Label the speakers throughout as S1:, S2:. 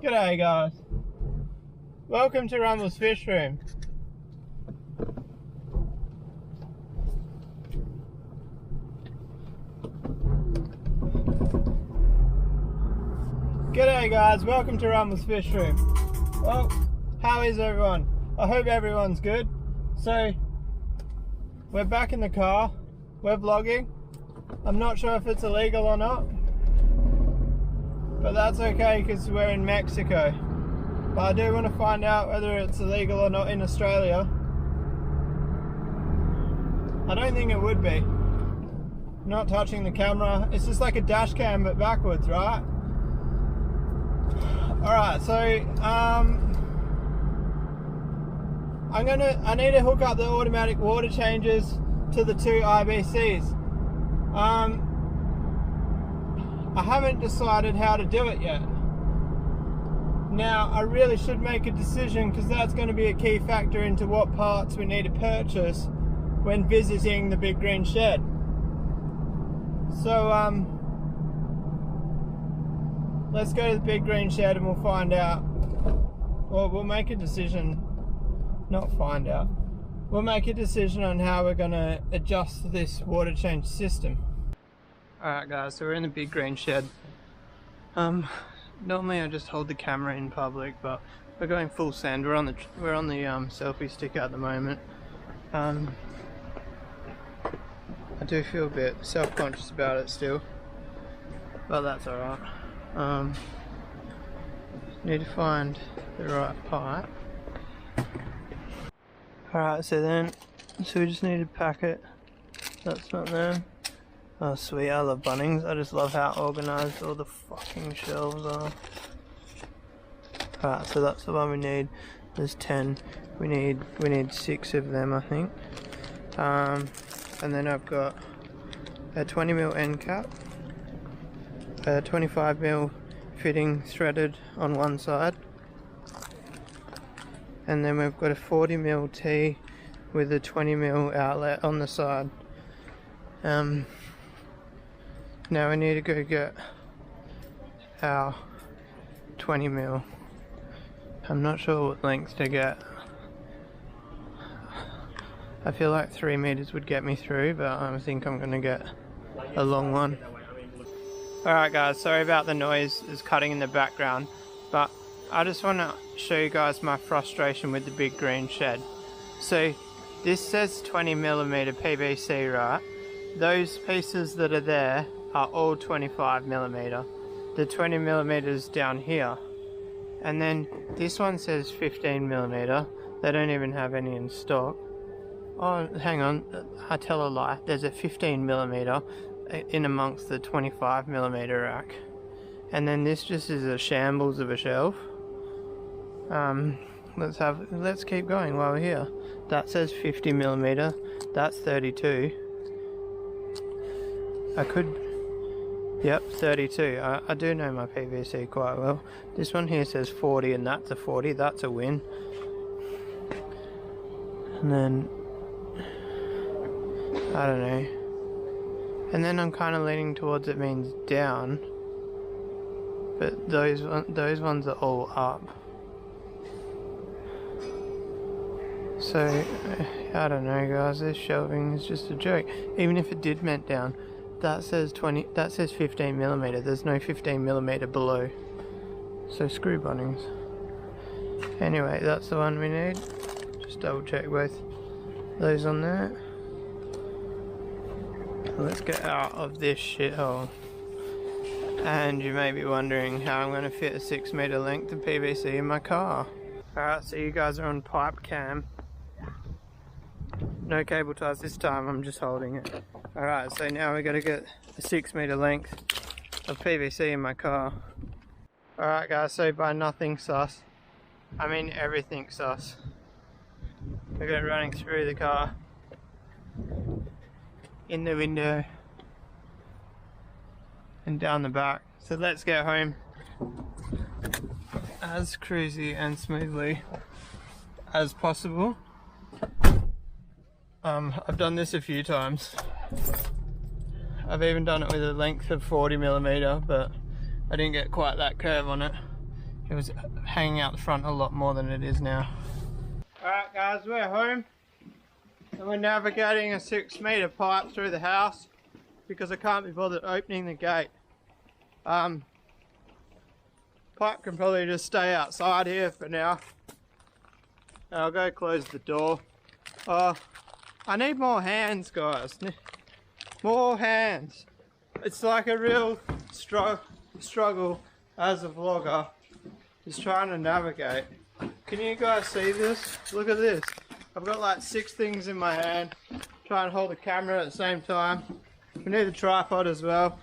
S1: G'day guys, welcome to Rumble's Fish Room. G'day guys, welcome to Rumble's Fish Room. Well, how is everyone? I hope everyone's good. So, we're back in the car, we're vlogging. I'm not sure if it's illegal or not, but that's okay because we're in Mexico. But I do want to find out whether it's illegal or not in Australia. I don't think it would be. Not touching the camera. It's just like a dash cam but backwards, right? Alright, so I need to hook up the automatic water changes to the two IBCs. I haven't decided how to do it yet. Now, I really should make a decision because that's going to be a key factor into what parts we need to purchase when visiting the big green shed. So, let's go to the big green shed and we'll find out. Well, we'll make a decision, not find out. We'll make a decision on how we're going to adjust this water change system. Alright guys, so we're in the big green shed. Normally I just hold the camera in public, but we're going full send. We're on the selfie stick at the moment. I do feel a bit self-conscious about it still, but that's alright. Need to find the right pipe. Alright, so we just need a packet. That's not there. Oh sweet, I love Bunnings. I just love how organised all the fucking shelves are. Alright, so that's the one we need. There's 10. We need 6 of them, I think. And then I've got a 20mm end cap, a 25mm fitting threaded on one side, and then we've got a 40mm T with a 20mm outlet on the side. Now we need to go get our 20mm. I'm not sure what length to get. I feel like 3 meters would get me through, but I think I'm gonna get a long one. Alright guys, sorry about the noise is cutting in the background, but I just want to show you guys my frustration with the big green shed. So this says 20mm PVC, right? Those pieces that are there are all 25mm. The 20mm down here, and then this one says 15mm. They don't even have any in stock. Oh, hang on, I tell a lie. There's a 15mm in amongst the 25mm rack, and then this just is a shambles of a shelf. Let's keep going while we're here. That says 50mm. That's 32. Yep, 32. I do know my PVC quite well. This one here says 40 and that's a 40. That's a win. And then, I don't know. And then I'm kind of leaning towards it means down. But those ones are all up. So, I don't know guys, this shelving is just a joke. Even if it did meant down. That says 15mm. There's no 15mm below. So screw Bunnings. Anyway, that's the one we need. Just double check both those on there. Let's get out of this shithole. And you may be wondering how I'm going to fit a 6 meter length of PVC in my car. Alright, so you guys are on Pipecam. No cable ties this time, I'm just holding it. Alright, so now we got to get a 6 meter length of PVC in my car. Alright guys, so by nothing sus, I mean everything sus. We got it running through the car, in the window, and down the back. So let's get home as cruisy and smoothly as possible. I've done this a few times. I've even done it with a length of 40mm, but I didn't get quite that curve on it. It was hanging out the front a lot more than it is now. Alright guys, we're home. And we're navigating a 6-metre pipe through the house because I can't be bothered opening the gate. Pipe can probably just stay outside here for now. And I'll go close the door. I need more hands, guys. More hands. It's like a real struggle as a vlogger, is trying to navigate. Can you guys see this? Look at this. I've got like 6 things in my hand. Try and hold the camera at the same time. We need a tripod as well.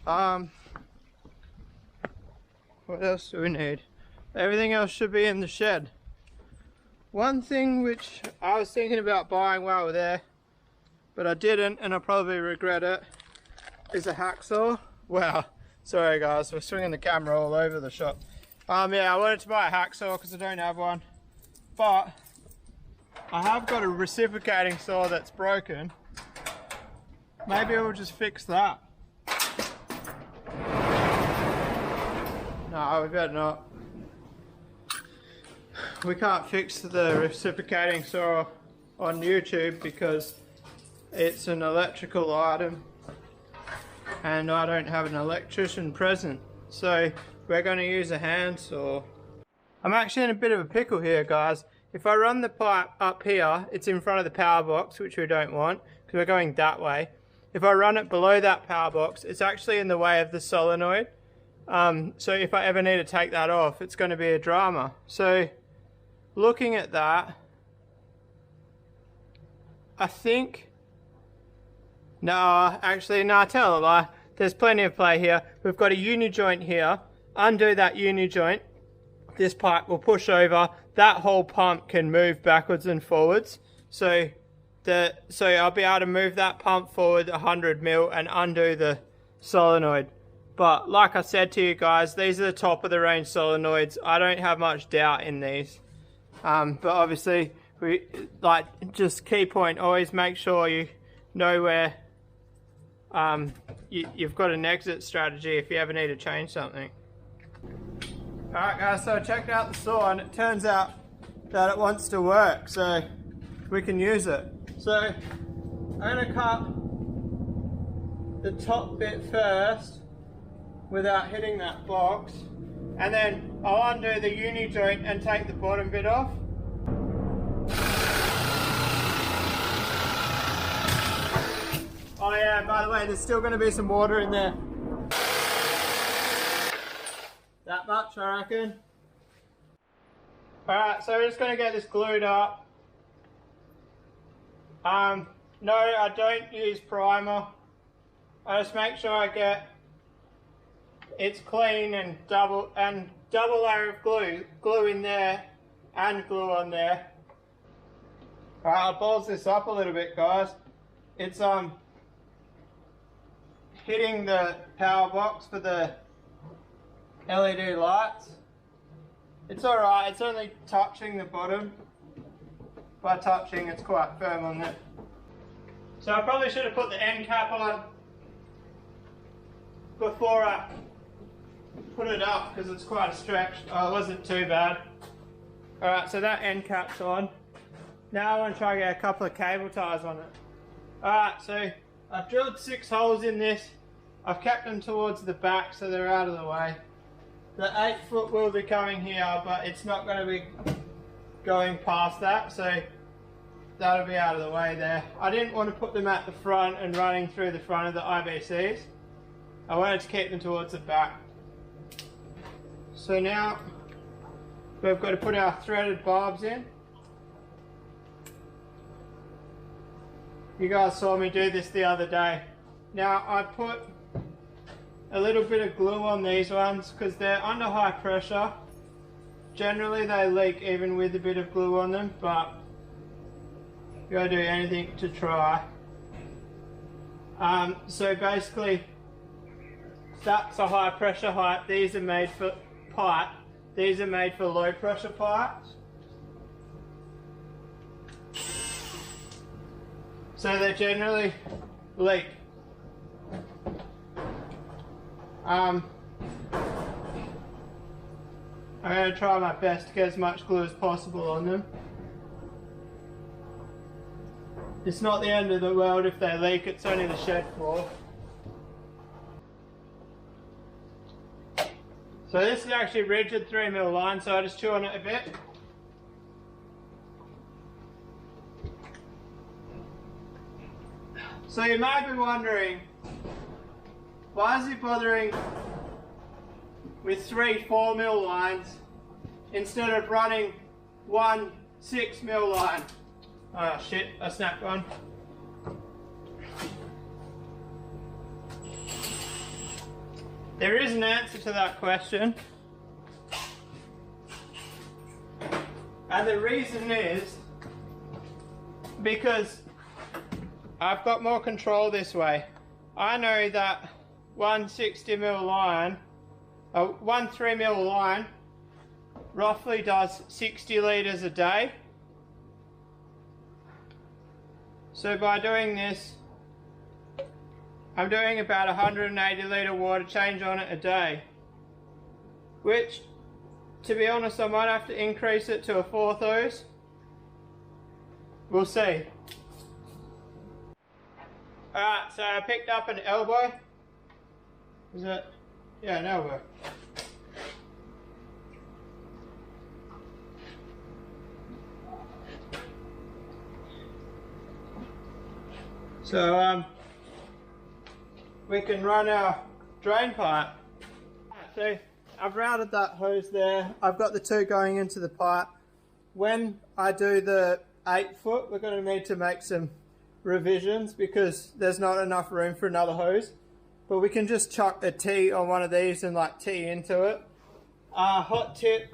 S1: What else do we need? Everything else should be in the shed. One thing which I was thinking about buying while we're there, but I didn't, and I probably regret it, is a hacksaw. Wow, sorry guys, we're swinging the camera all over the shop. Yeah, I wanted to buy a hacksaw because I don't have one, but I have got a reciprocating saw that's broken. Maybe we'll just fix that. No, we better not. We can't fix the reciprocating saw on YouTube because it's an electrical item and I don't have an electrician present, so we're going to use a handsaw. I'm actually in a bit of a pickle here, guys. If I run the pipe up here, it's in front of the power box, which we don't want because we're going that way. If I run it below that power box, it's actually in the way of the solenoid. So if I ever need to take that off, it's going to be a drama. So looking at that, I think, no, tell a lie. There's plenty of play here. We've got a uni joint here. Undo that uni joint. This pipe will push over. That whole pump can move backwards and forwards. So I'll be able to move that pump forward 100 mil and undo the solenoid. But like I said to you guys, these are the top of the range solenoids. I don't have much doubt in these. But obviously, just key point, always make sure you know where you've got an exit strategy if you ever need to change something. Alright guys, so I checked out the saw and it turns out that it wants to work, so we can use it. So I'm going to cut the top bit first without hitting that box, and then I'll undo the uni joint and take the bottom bit off. Oh yeah, by the way, there's still going to be some water in there. That much, I reckon. Alright, so we're just going to get this glued up. No, I don't use primer. I just make sure I get it's clean and double layer of glue in there and glue on there. Alright, I'll balls this up a little bit, guys. It's hitting the power box for the LED lights. It's alright, it's only touching the bottom. By touching, it's quite firm on there. So I probably should have put the end cap on before I put it up because it's quite a stretch. Oh, it wasn't too bad. Alright, so that end cap's on. Now I want to try and get a couple of cable ties on it. Alright, so I've drilled 6 holes in this. I've kept them towards the back so they're out of the way. The 8-foot will be coming here, but it's not going to be going past that, so that'll be out of the way there. I didn't want to put them at the front and running through the front of the IBCs. I wanted to keep them towards the back. So now we've got to put our threaded barbs in. You guys saw me do this the other day. Now I put a little bit of glue on these ones because they're under high pressure. Generally they leak even with a bit of glue on them, but you gotta do anything to try. So basically that's a high pressure pipe. These are made for pipe. These are made for low pressure pipes. So they generally leak. I'm going to try my best to get as much glue as possible on them. It's not the end of the world if they leak, it's only the shed floor. So this is actually rigid 3mm line, so I just chew on it a bit. So you might be wondering, why is he bothering with 3 4mm lines instead of running 1 6mm line? Oh shit, I snapped one. There is an answer to that question. And the reason is because I've got more control this way. I know that 1 60mm line, 1 3mm line roughly does 60 litres a day. So by doing this, I'm doing about 180 litre water change on it a day. Which, to be honest, I might have to increase it to a 4th hose. We'll see. Alright, so I picked up an elbow. Is it? Yeah, an elbow. So we can run our drain pipe. So I've routed that hose there. I've got the 2 going into the pipe. When I do the 8 foot, we're going to need to make some revisions because there's not enough room for another hose. But we can just chuck a T on one of these and like T into it. Hot tip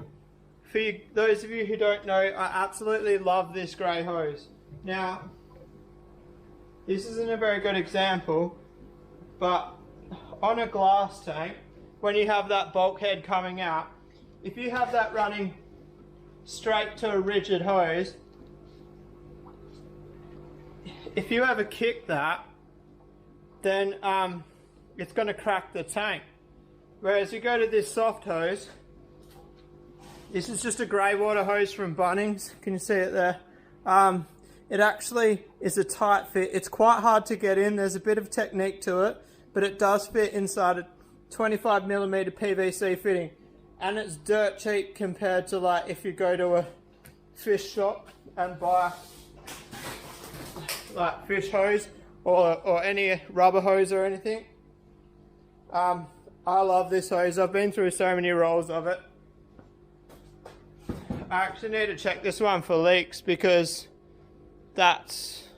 S1: for you, those of you who don't know, I absolutely love this grey hose. Now, this isn't a very good example, but on a glass tank, when you have that bulkhead coming out, if you have that running straight to a rigid hose, if you ever kick that, then it's going to crack the tank. Whereas you go to this soft hose, this is just a grey water hose from Bunnings, can you see it there? It actually is a tight fit. It's quite hard to get in, there's a bit of technique to it, but it does fit inside a 25mm PVC fitting. And it's dirt cheap compared to like if you go to a fish shop and buy like fish hose or any rubber hose or anything. I love this hose. I've been through so many rolls of it. I actually need to check this one for leaks because that's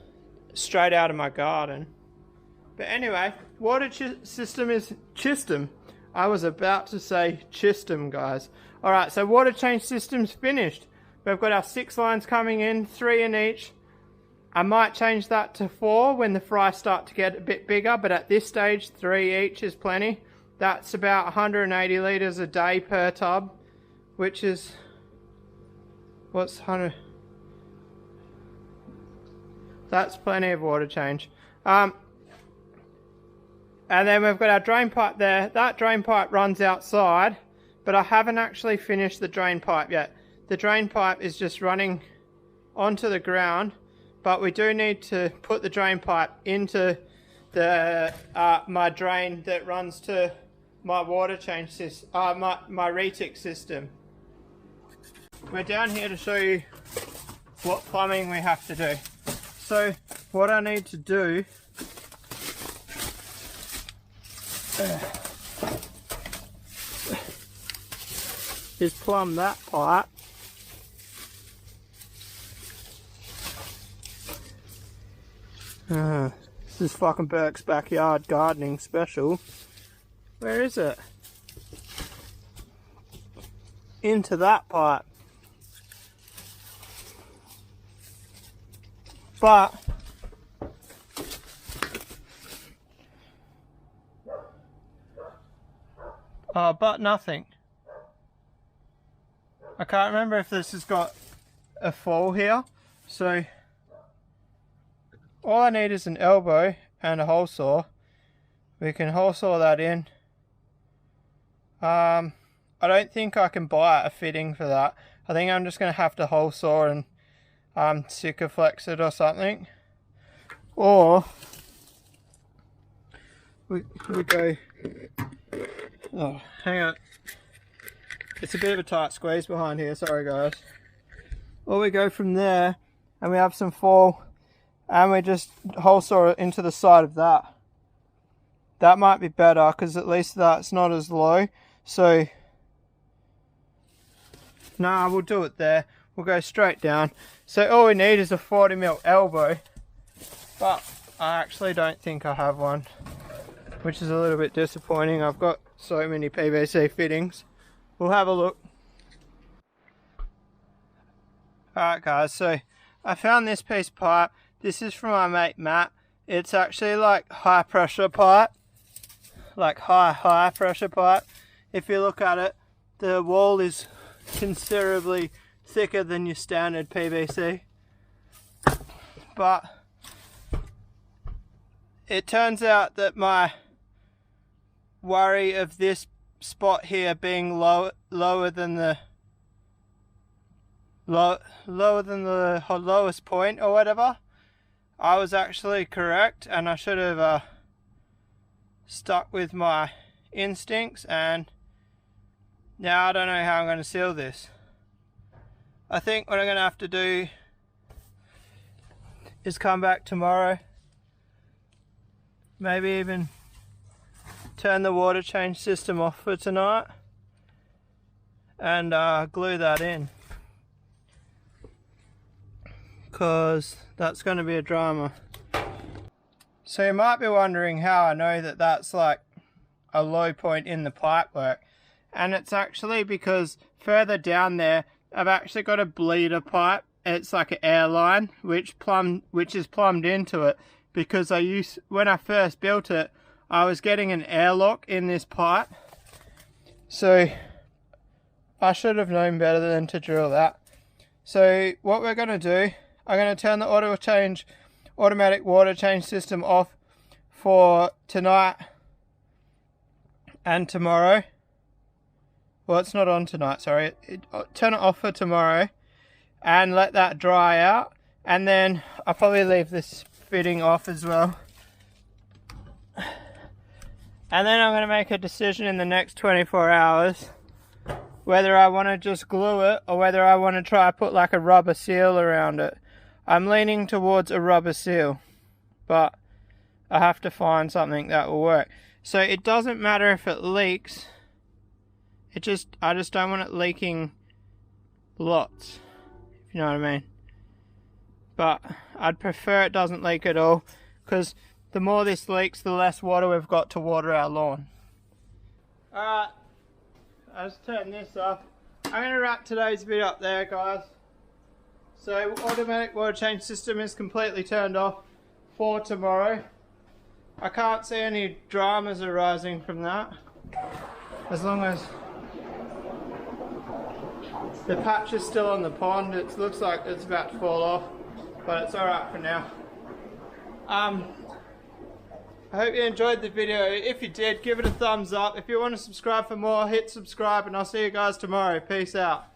S1: straight out of my garden. But anyway, water system is Chistem. I was about to say Chistem, guys. Alright, so water change system's finished. We've got our 6 lines coming in, 3 in each. I might change that to 4 when the fries start to get a bit bigger, but at this stage 3 each is plenty. That's about 180 litres a day per tub, which is, what's 100? That's plenty of water change. And then we've got our drain pipe there. That drain pipe runs outside, but I haven't actually finished the drain pipe yet. The drain pipe is just running onto the ground, but we do need to put the drain pipe into the my drain that runs to my water change system, my retic system. We're down here to show you what plumbing we have to do. So what I need to do is plumb that pipe this is fucking Burke's backyard gardening special. Where is it? Into that pipe. But nothing. I can't remember if this has got a fall here, so all I need is an elbow and a hole saw. We can hole saw that in. I I don't think I can buy a fitting for that. I think I'm just going to have to hole saw and Sikaflex it or something. Or we go, oh, hang on. It's a bit of a tight squeeze behind here, sorry guys. Or we go from there and we have some fall and we just hole saw it into the side of that. That might be better because at least that's not as low. So, nah, we'll do it there. We'll go straight down. So all we need is a 40mm elbow. But I actually don't think I have one, which is a little bit disappointing. I've got so many PVC fittings. We'll have a look. Alright guys, so I found this piece of pipe. This is from my mate Matt. It's actually like high pressure pipe. Like high pressure pipe. If you look at it, the wall is considerably thicker than your standard PVC. But it turns out that my worry of this spot here being lower than the lowest point or whatever, I was actually correct, and I should have stuck with my instincts, and now I don't know how I'm going to seal this. I think what I'm going to have to do is come back tomorrow, maybe even turn the water change system off for tonight and glue that in, because that's going to be a drama. So you might be wondering how I know that that's like a low point in the pipe work, and it's actually because further down there I've actually got a bleeder pipe. It's like an air line which is plumbed into it, because when I first built it, I was getting an airlock in this pipe. So I should have known better than to drill that. So what we're going to do, I'm going to turn the automatic water change system off for tonight and tomorrow. Well, it's not on tonight, sorry. Turn it off for tomorrow and let that dry out. And then I'll probably leave this fitting off as well. And then I'm going to make a decision in the next 24 hours whether I want to just glue it or whether I want to try to put like a rubber seal around it. I'm leaning towards a rubber seal, but I have to find something that will work. So it doesn't matter if it leaks. I just don't want it leaking lots, if you know what I mean. But I'd prefer it doesn't leak at all, because the more this leaks, the less water we've got to water our lawn. Alright, I just turned this off. I'm going to wrap today's video up there, guys. So automatic water change system is completely turned off for tomorrow. I can't see any dramas arising from that, as long as the patch is still on the pond. It looks like it's about to fall off, but it's alright for now. I hope you enjoyed the video. If you did, give it a thumbs up. If you want to subscribe for more, hit subscribe, and I'll see you guys tomorrow. Peace out.